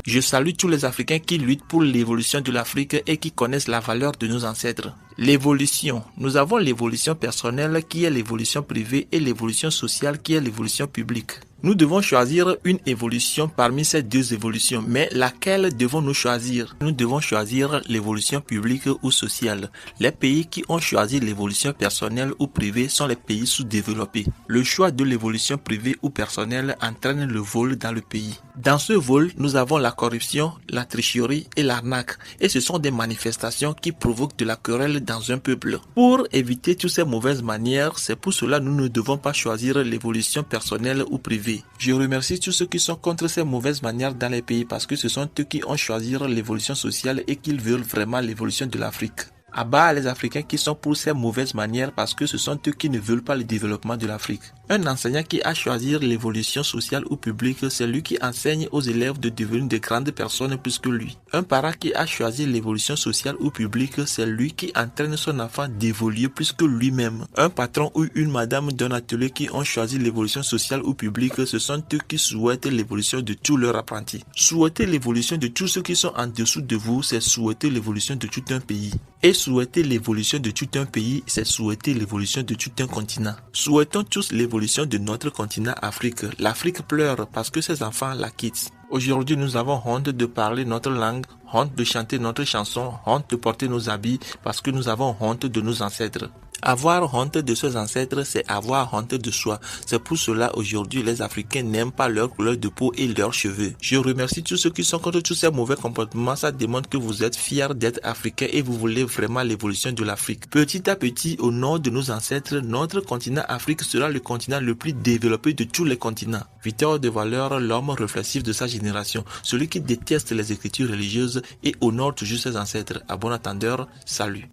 Je salue tous les Africains qui luttent pour l'évolution de l'Afrique et qui connaissent la valeur de nos ancêtres. L'évolution. Nous avons l'évolution personnelle qui est l'évolution privée et l'évolution sociale qui est l'évolution publique. Nous devons choisir une évolution parmi ces deux évolutions, mais laquelle devons-nous choisir? Nous devons choisir l'évolution publique ou sociale. Les pays qui ont choisi l'évolution personnelle ou privée sont les pays sous-développés. Le choix de l'évolution privée ou personnelle entraîne le vol dans le pays. Dans ce vol, nous avons la corruption, la tricherie et l'arnaque, et ce sont des manifestations qui provoquent de la querelle dans un peuple. Pour éviter toutes ces mauvaises manières, c'est pour cela que nous ne devons pas choisir l'évolution personnelle ou privée. Je remercie tous ceux qui sont contre ces mauvaises manières dans les pays parce que ce sont eux qui ont choisi l'évolution sociale et qu'ils veulent vraiment l'évolution de l'Afrique. À bas les Africains qui sont pour ces mauvaises manières parce que ce sont eux qui ne veulent pas le développement de l'Afrique. Un enseignant qui a choisi l'évolution sociale ou publique, c'est lui qui enseigne aux élèves de devenir de grandes personnes plus que lui. Un parent qui a choisi l'évolution sociale ou publique, c'est lui qui entraîne son enfant d'évoluer plus que lui-même. Un patron ou une madame d'un atelier qui ont choisi l'évolution sociale ou publique, ce sont eux qui souhaitent l'évolution de tous leurs apprentis. Souhaiter l'évolution de tous ceux qui sont en dessous de vous, c'est souhaiter l'évolution de tout un pays. Et souhaiter l'évolution de tout un pays, c'est souhaiter l'évolution de tout un continent. Souhaitons tous l'évolution de notre continent Afrique. L'Afrique pleure parce que ses enfants la quittent. Aujourd'hui, nous avons honte de parler notre langue, honte de chanter notre chanson, honte de porter nos habits parce que nous avons honte de nos ancêtres. Avoir honte de ses ancêtres, c'est avoir honte de soi. C'est pour cela aujourd'hui les Africains n'aiment pas leur couleur de peau et leurs cheveux. Je remercie tous ceux qui sont contre tous ces mauvais comportements. Ça démontre que vous êtes fiers d'être Africains et vous voulez vraiment l'évolution de l'Afrique. Petit à petit, au nom de nos ancêtres, notre continent Afrique sera le continent le plus développé de tous les continents. Victor de Valeur, l'homme réflexif de sa génération, celui qui déteste les écritures religieuses et honore toujours ses ancêtres. À bon entendeur, salut.